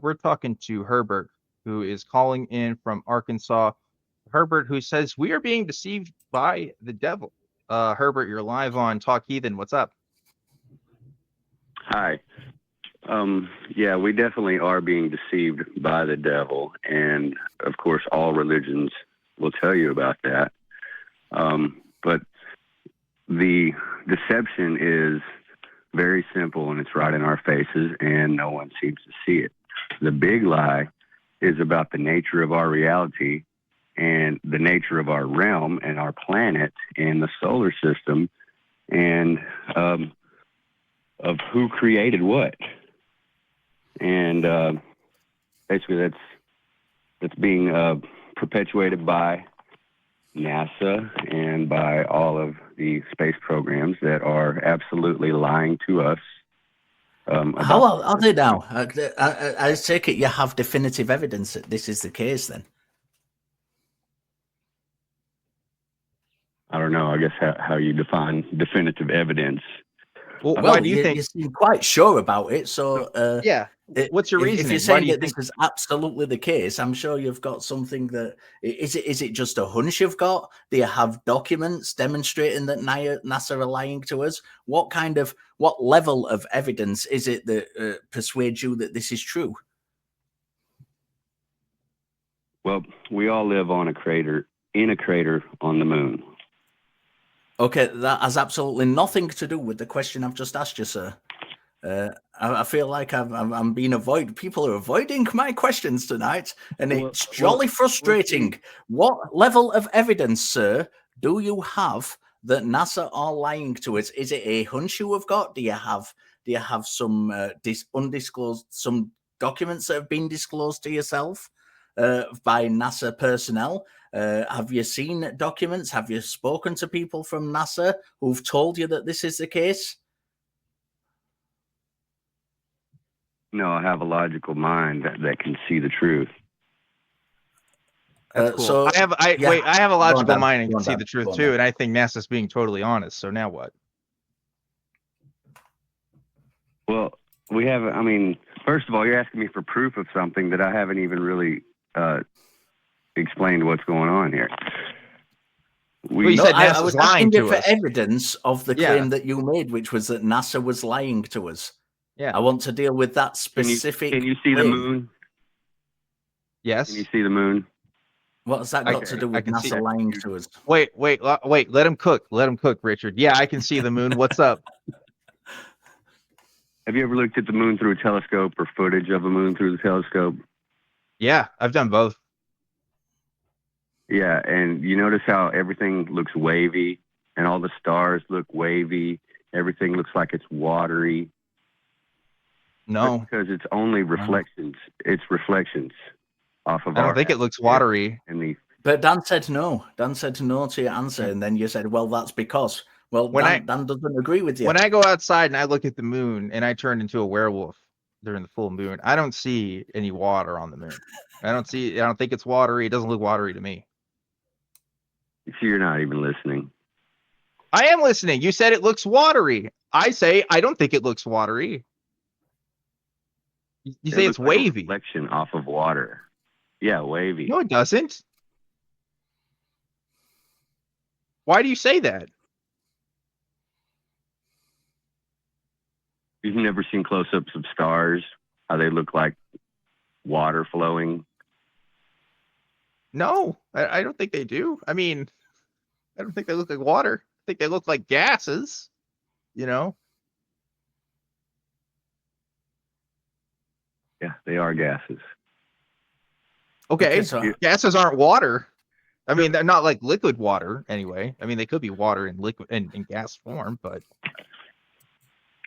We're talking to Herbert, who is calling in from Arkansas. Herbert, who says we are being deceived by the devil. Herbert, you're live on Talk Heathen. What's up? Hi. Yeah, we definitely are being deceived by the devil. And of course, all religions will tell you about that. But the deception is very simple and it's right in our faces and no one seems to see it. The big lie is about the nature of our reality and the nature of our realm and our planet and the solar system and of who created what. And basically that's being perpetuated by NASA and by all of the space programs that are absolutely lying to us. How are they now? I take it you have definitive evidence that this is the case then? I don't know, I guess how you define definitive evidence. Well, why do you think? You seem quite sure about it. So yeah, what's your reasoning? If you're saying that this is absolutely the case, I'm sure you've got something that is it just a hunch you've got? Do you have documents demonstrating that NASA are lying to us? What level of evidence is it that persuades you that this is true? Well, we all live on in a crater on the moon. Okay, that has absolutely nothing to do with the question I've just asked you, sir. I feel like I'm being avoided. People are avoiding my questions tonight, and it's jolly frustrating. What level of evidence, sir, do you have that NASA are lying to us? Is it a hunch you have got? Do you have some undisclosed some documents that have been disclosed to yourself by NASA personnel? Have you seen documents? Have you spoken to people from NASA who've told you that this is the case? No, I have a logical mind that can see the truth. That's cool. So I have a logical mind and can see the truth too, and I think NASA's being totally honest. So now what? Well, we have. I mean, first of all, you're asking me for proof of something that I haven't even really explained what's going on here. I was asking you for evidence of the claim that you made, which was that NASA was lying to us. Yeah, I want to deal with that specific. Can you see the moon? Yes. Can you see the moon? What's that got to do with NASA lying to us? Wait. Let him cook. Let him cook, Richard. Yeah, I can see the moon. What's up? Have you ever looked at the moon through a telescope or footage of the moon through the telescope? Yeah, I've done both. Yeah, and you notice how everything looks wavy and all the stars look wavy. Everything looks like it's watery. No. Because it's only reflections. It's reflections off of I don't think it looks watery. But Dan said no. Dan said no to your answer, and then you said, well, that's because. Well, Dan doesn't agree with you. When I go outside and I look at the moon and I turn into a werewolf during the full moon, I don't see any water on the moon. I don't think it's watery. It doesn't look watery to me. So you're not even listening. I am listening. You said it looks watery. I say I don't think it looks watery. You say it's wavy. Like a reflection off of water. Yeah, wavy. No, it doesn't. Why do you say that? You've never seen close-ups of stars, how they look like water flowing? No, I don't think they do. I mean, I don't think they look like water. I think they look like gases, you know? Yeah, they are gases. Okay, so gases aren't water. I mean, they're not like liquid water anyway. I mean, they could be water in liquid and in gas form, but...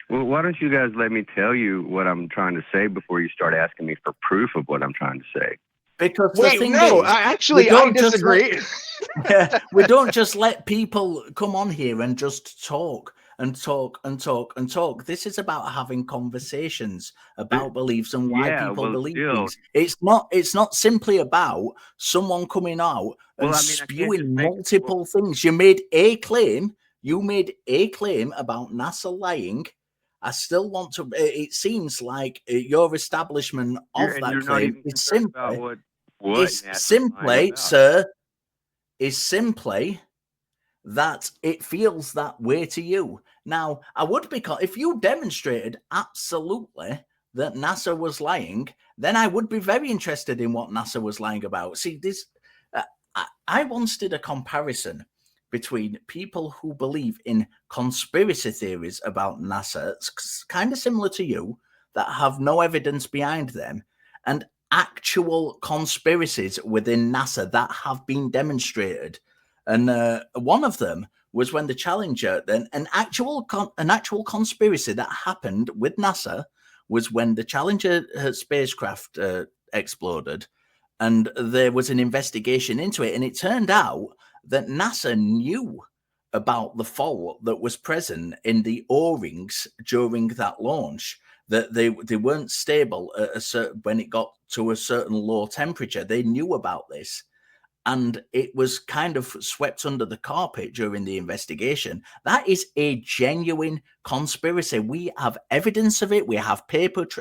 Well, why don't you guys let me tell you what I'm trying to say before you start asking me for proof of what I'm trying to say? Because I disagree. We don't just let people come on here and just talk and talk and talk and talk. This is about having conversations about beliefs and why people believe things. It's not simply about someone coming out and spewing multiple things. You made a claim about NASA lying. I still want to. It seems like your establishment of You're that not claim even is concerned about simply, what is NASA's lying simply, about. sir, is simply that it feels that way to you. Now, I would be if you demonstrated absolutely that NASA was lying, then I would be very interested in what NASA was lying about. See, this I once did a comparison between people who believe in conspiracy theories about NASA, kind of similar to you, that have no evidence behind them, and actual conspiracies within NASA that have been demonstrated. And one of them was when the Challenger, then an actual conspiracy that happened with NASA was when the Challenger spacecraft exploded, and there was an investigation into it, and it turned out that NASA knew about the fault that was present in the O-rings during that launch, that they weren't stable at a certain, when it got to a certain low temperature. They knew about this, and it was kind of swept under the carpet during the investigation. That is a genuine conspiracy. We have evidence of it. We have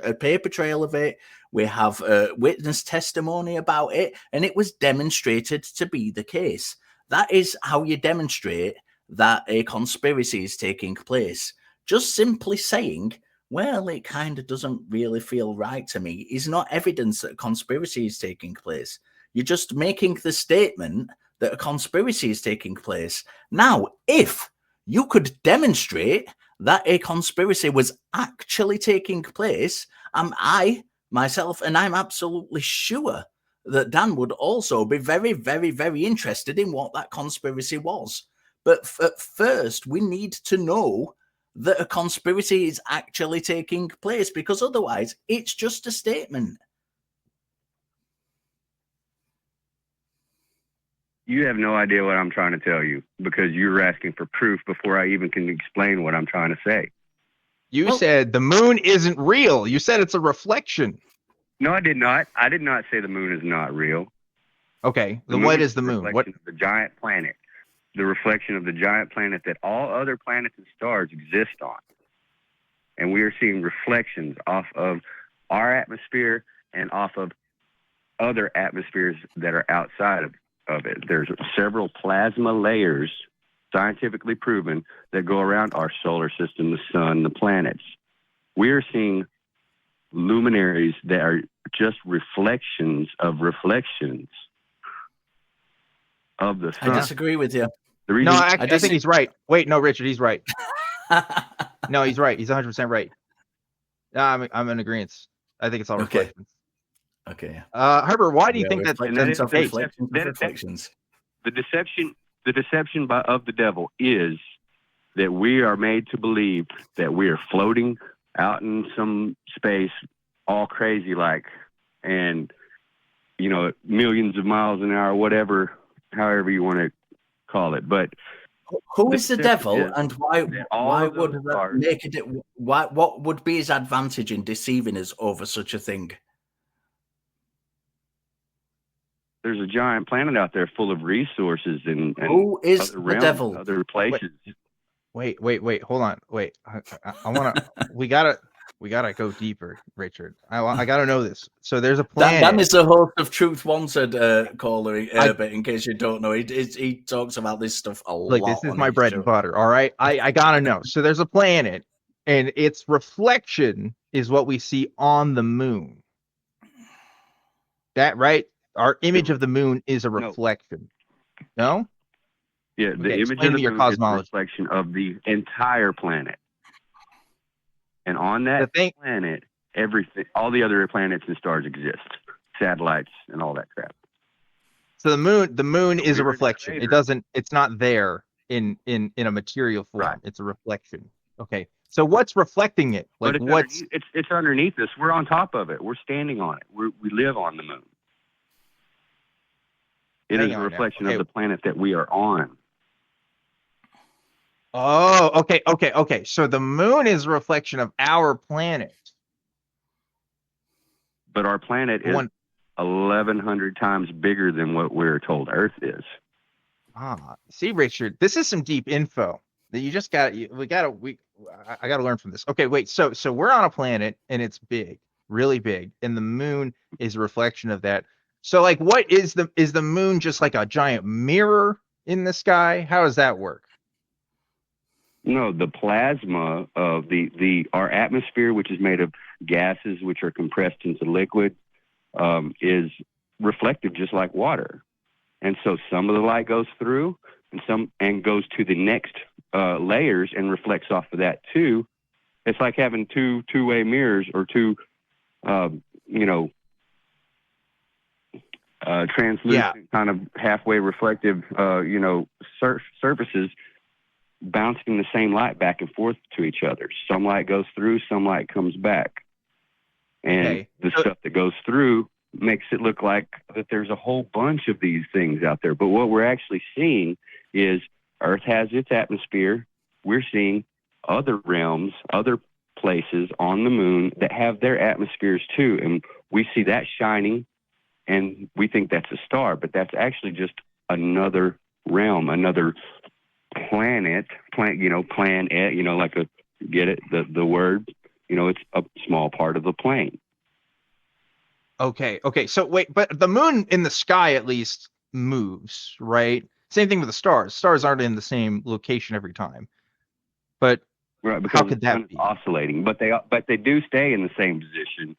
a paper trail of it. We have witness testimony about it, and it was demonstrated to be the case. That is how you demonstrate that a conspiracy is taking place. Just simply saying, well, it kind of doesn't really feel right to me, is not evidence that a conspiracy is taking place. You're just making the statement that a conspiracy is taking place. Now, if you could demonstrate that a conspiracy was actually taking place, I, myself, and I'm absolutely sure that Dan would also be very, very, very interested in what that conspiracy was. But first, we need to know that a conspiracy is actually taking place, because otherwise it's just a statement. You have no idea what I'm trying to tell you, because you're asking for proof before I even can explain what I'm trying to say. You said the moon isn't real. You said it's a reflection. No, I did not. I did not say the moon is not real. Okay, then what is the moon? What? Of the giant planet. The reflection of the giant planet that all other planets and stars exist on. And we are seeing reflections off of our atmosphere and off of other atmospheres that are outside of it. There's several plasma layers, scientifically proven, that go around our solar system, the sun, the planets. We are seeing luminaries that are just reflections of the sun. I disagree with you. The reason I think he's right. Wait, no, Richard, he's right. No, he's right. He's 100% right. No, I'm in agreement. I think it's all reflections. Okay. Herbert, why do you think reflections that of reflections? The deception of the devil is that we are made to believe that we are floating out in some space, all crazy like, and millions of miles an hour, whatever, however you want to call it. But who is the devil, and why would that make it? What would be his advantage in deceiving us over such a thing? There's a giant planet out there full of resources and who is other the realms, devil? Other places. Wait, hold on. Wait, I want to. we gotta go deeper, Richard. I gotta know this. So there's a planet. Dan is the host of Truth Wanted, caller. But in case you don't know, he talks about this stuff a lot. This is my bread and butter. All right, I gotta know. So there's a planet, and its reflection is what we see on the moon. That right? Our image of the moon is a reflection. No? Yeah, the image of the moon is a reflection of the entire planet. And on that planet, everything, all the other planets and stars exist, satellites and all that crap. So the moon is a reflection. It's not there in a material form. Right. It's a reflection. Okay. So what's reflecting it? Like it's underneath us. We're on top of it. We're standing on it. We live on the moon. It is a reflection of the planet that we are on. Oh, okay. So the moon is a reflection of our planet. But our planet is 1,100 times bigger than what we're told Earth is. See, Richard, this is some deep info that you just got. I got to learn from this. Okay, wait. So we're on a planet and it's big, really big, and the moon is a reflection of that. So like, what is the moon just like a giant mirror in the sky? How does that work? No, the plasma of our atmosphere, which is made of gases which are compressed into liquid, is reflective just like water. And so some of the light goes through and goes to the next layers and reflects off of that too. It's like having two-way mirrors or two, translucent kind of halfway reflective, surfaces bouncing the same light back and forth to each other. Some light goes through, some light comes back. And the stuff that goes through makes it look like that there's a whole bunch of these things out there. But what we're actually seeing is Earth has its atmosphere. We're seeing other realms, other places on the moon that have their atmospheres too. And we see that shining and we think that's a star, but that's actually just another realm, another planet, like get it, the word, it's a small part of the plane. Okay. So wait, but the moon in the sky at least moves, right? Same thing with the stars. Stars aren't in the same location every time. But right, because how could that be? Oscillating, but they do stay in the same position,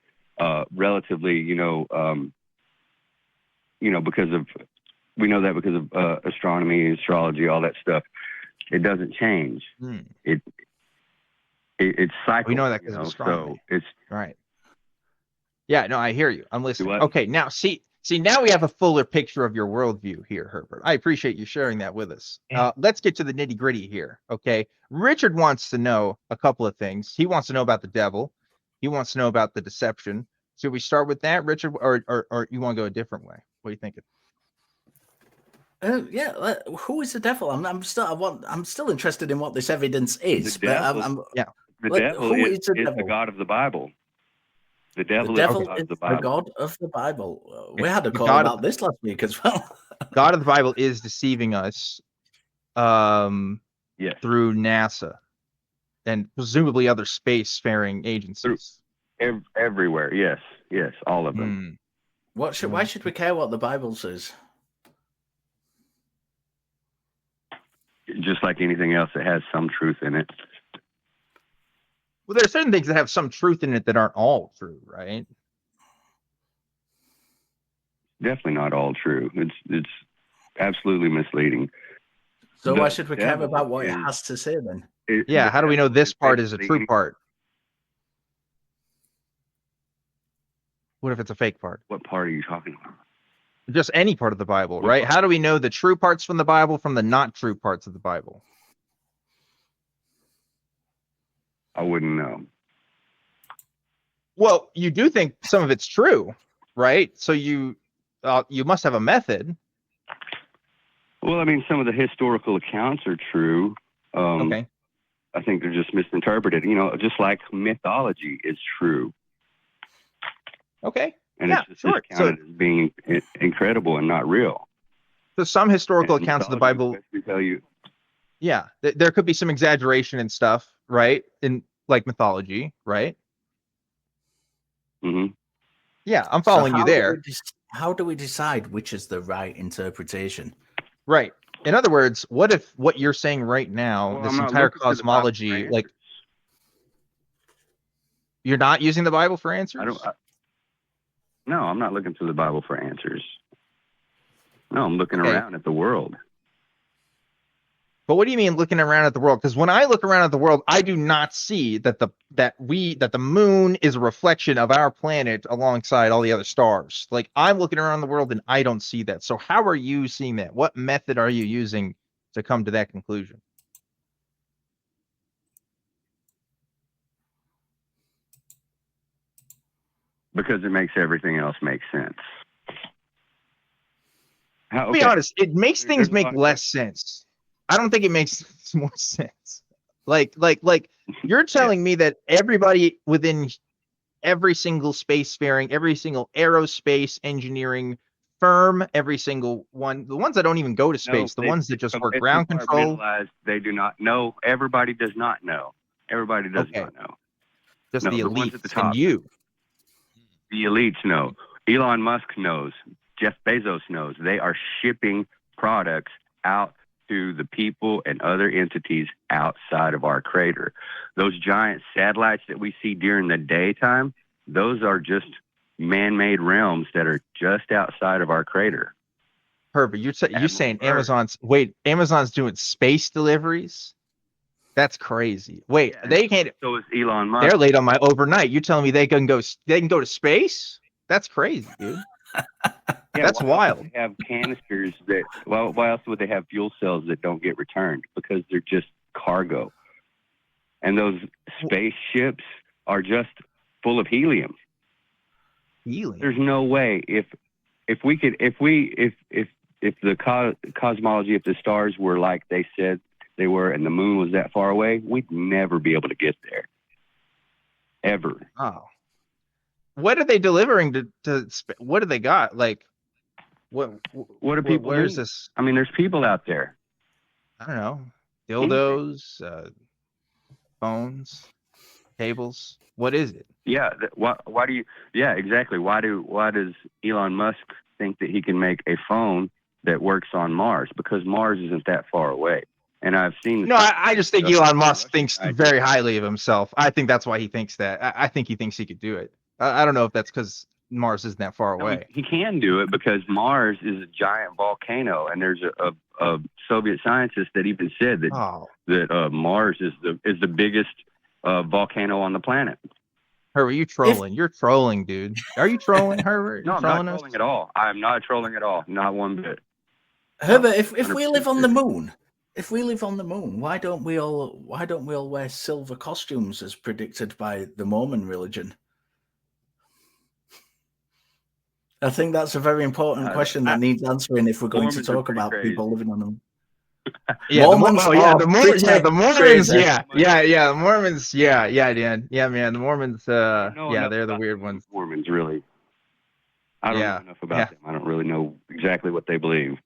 relatively, because of astronomy, astrology, all that stuff. It doesn't change. It's cycles. We know that because of astronomy. So it's right. Yeah, no, I hear you. I'm listening. Okay, now see, now we have a fuller picture of your worldview here, Herbert. I appreciate you sharing that with us. Let's get to the nitty gritty here. Okay, Richard wants to know a couple of things. He wants to know about the devil. He wants to know about the deception. Should we start with that, Richard, or you want to go a different way? What are you thinking? Who is the devil? I'm still interested in what this evidence is. The devil is the God of the Bible. The devil is the God of the Bible. We had a call about this last week as well. God of the Bible is deceiving us through NASA and presumably other spacefaring agencies. Everywhere, yes, all of them. Why should we care what the Bible says? Just like anything else that has some truth in it. Well, there are certain things that have some truth in it that aren't all true, right? Definitely not all true. It's absolutely misleading. So why should we care about what it has to say then? How do we know this part is a true part? What if it's a fake part? What part are you talking about? Just any part of the Bible, right? How do we know the true parts from the Bible from the not true parts of the Bible? I wouldn't know. Well, you do think some of it's true, right? So you must have a method. Well, I mean, some of the historical accounts are true. Okay. I think they're just misinterpreted. Just like mythology is true. Okay. And it's just discounted as being incredible and not real. So some historical accounts of the Bible tell you. Yeah, there could be some exaggeration and stuff, right? In like mythology, right? Mm-hmm. Yeah, I'm following you there. How do we decide which is the right interpretation? Right. In other words, what if what you're saying right now, this entire cosmology, like you're not using the Bible for answers? No, I'm not looking to the Bible for answers. No, I'm looking around at the world. But what do you mean looking around at the world? Because when I look around at the world, I do not see that the moon is a reflection of our planet alongside all the other stars. Like I'm looking around the world and I don't see that. So how are you seeing that? What method are you using to come to that conclusion? Because it makes everything else make sense. To be honest, it makes things make less sense. I don't think it makes more sense. Like you're telling me that everybody within every single spacefaring, every single aerospace engineering firm, every single one, the ones that don't even go to space, the ones that just work ground control. They do not know. Everybody does not know. Everybody does not know. Just No, the the ones elites at the and top. you. The elites know. Elon Musk knows. Jeff Bezos knows. They are shipping products out to the people and other entities outside of our crater. Those giant satellites that we see during the daytime, those are just man-made realms that are just outside of our crater. Herbert, you're saying Amazon's doing space deliveries? That's crazy. Wait, they can't. So is Elon Musk. They're late on my overnight. You're telling me they can go to space? That's crazy, dude. Yeah, that's wild. They have canisters that. Well, why else would they have fuel cells that don't get returned? Because they're just cargo. And those spaceships are just full of helium. Helium. There's no way if the cosmology, if the stars were like they said they were, and the moon was that far away, we'd never be able to get there. Ever. Oh. What are they delivering to what do they got? Like, what do people where's need? this? I mean, there's people out there. I don't know. Dildos, phones, cables. What is it? Yeah. Why do you? Yeah, exactly. Why does Elon Musk think that he can make a phone that works on Mars? Because Mars isn't that far away. And I've seen. No, I just think Elon Musk thinks very highly of himself. I think that's why he thinks that. I think he thinks he could do it. I don't know if that's because Mars isn't that far away. He can do it because Mars is a giant volcano, and there's a Soviet scientist that even said that Mars is the biggest volcano on the planet. Herbert, you trolling? You're trolling, dude. Are you trolling, Herbert? No, I'm not trolling at all. I'm not trolling at all. Not one bit. Herbert, if we live on the moon, why don't we all wear silver costumes as predicted by the Mormon religion? I think that's a very important question that needs answering if we're going to talk about people living on the moon. Yeah, the Mormons, the Mormons, the Mormons, Dan. Yeah, man, the Mormons, they're the weird ones. Mormons, really. I don't know enough about them. I don't really know exactly what they believe.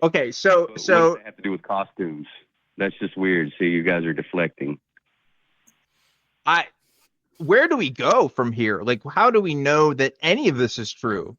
Okay, so what does that have to do with costumes? That's just weird. See, you guys are deflecting. Where do we go from here? Like, how do we know that any of this is true?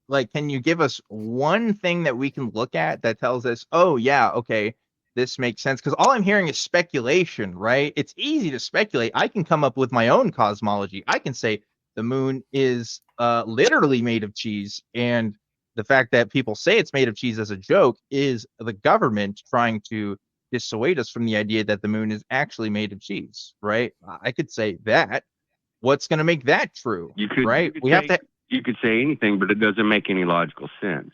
Like, can you give us one thing that we can look at that tells us, oh yeah, okay, this makes sense? Because all I'm hearing is speculation, right? It's easy to speculate. I can come up with my own cosmology. I can say the moon is literally made of cheese, and the fact that people say it's made of cheese as a joke is the government trying to dissuade us from the idea that the moon is actually made of cheese, right? I could say that. What's going to make that true? Right? You could say anything, but it doesn't make any logical sense.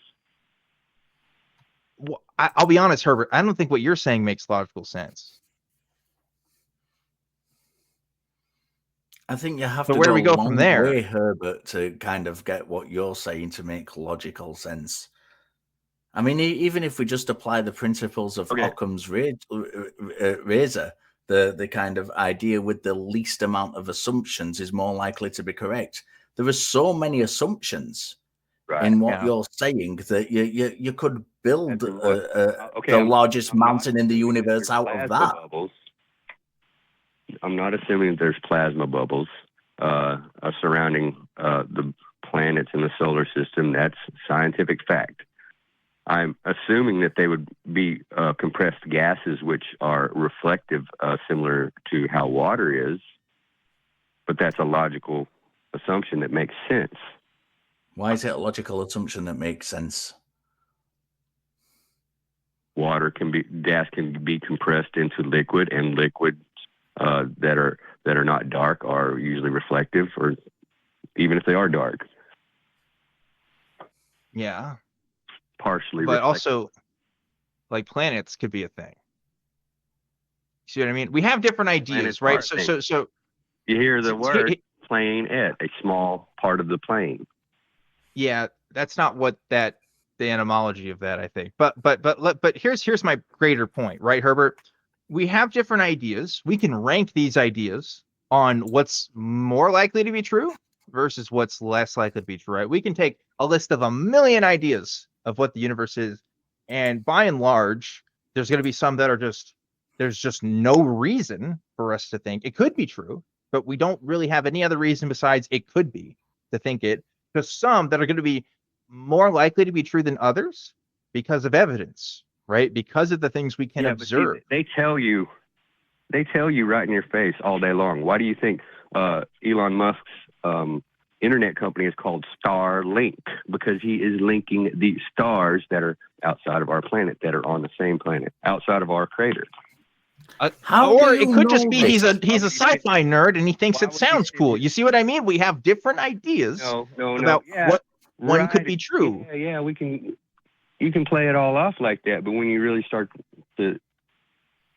Well, I'll be honest, Herbert. I don't think what you're saying makes logical sense. I think you have to where do we go from there, way, Herbert, to kind of get what you're saying to make logical sense. I mean, even if we just apply the principles of Occam's razor, the kind of idea with the least amount of assumptions is more likely to be correct. There are so many assumptions in what you're saying that you could build the largest mountain in the universe out of that. Bubbles. I'm not assuming that there's plasma bubbles surrounding the planets in the solar system. That's scientific fact. I'm assuming that they would be compressed gases, which are reflective, similar to how water is. But that's a logical assumption that makes sense. Why is it a logical assumption that makes sense? Gas can be compressed into liquid, and liquids that are not dark are usually reflective, or even if they are dark. Yeah. Partially, but also, like, planets could be a thing. See what I mean? We have different ideas, right? So you hear the word planet, a small part of the plane. Yeah, that's not what the etymology of that, I think. But here's my greater point, right, Herbert? We have different ideas. We can rank these ideas on what's more likely to be true versus what's less likely to be true, right? We can take a list of 1 million ideas of what the universe is, and by and large, there's going to be some that are just there's just no reason for us to think it could be true, but we don't really have any other reason besides it could be to think it. Because some that are going to be more likely to be true than others because of evidence, right? Because of the things we can observe. See, they tell you right in your face all day long. Why do you think Elon Musk's internet company is called Starlink? Because he is linking the stars that are outside of our planet, that are on the same planet, outside of our crater. Or it could just be he's a sci-fi nerd and he thinks it sounds cool. You see what I mean? We have different ideas about what one could be true. Yeah, you can play it all off like that, but when you really start to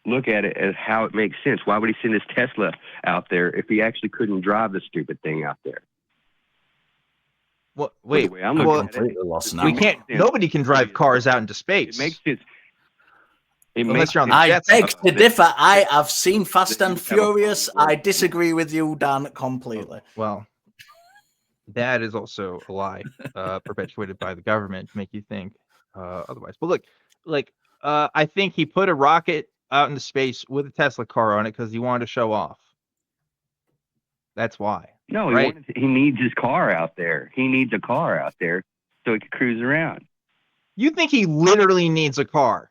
look at it as how it makes sense, why would he send his Tesla out there if he actually couldn't drive the stupid thing out there? Well, wait, I'm completely lost now. We can't. Nobody can drive cars out into space. It makes sense. I beg to differ. I have seen Fast and Furious. I disagree with you, Dan, completely. Well, that is also a lie perpetuated by the government to make you think otherwise. But look, I think he put a rocket out into space with a Tesla car on it because he wanted to show off. That's why. No, right? He needs his car out there. He needs a car out there so he can cruise around. You think he literally needs a car?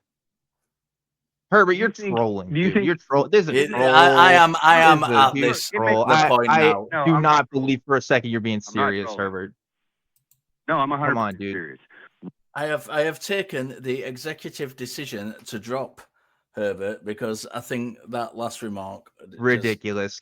Herbert, you're trolling. You're trolling. This is a troll. I am at this troll. point now. I do not believe for a second you're being serious, Herbert. No, I'm 100% Come on, dude. serious. I have taken the executive decision to drop Herbert because I think that last remark ridiculous.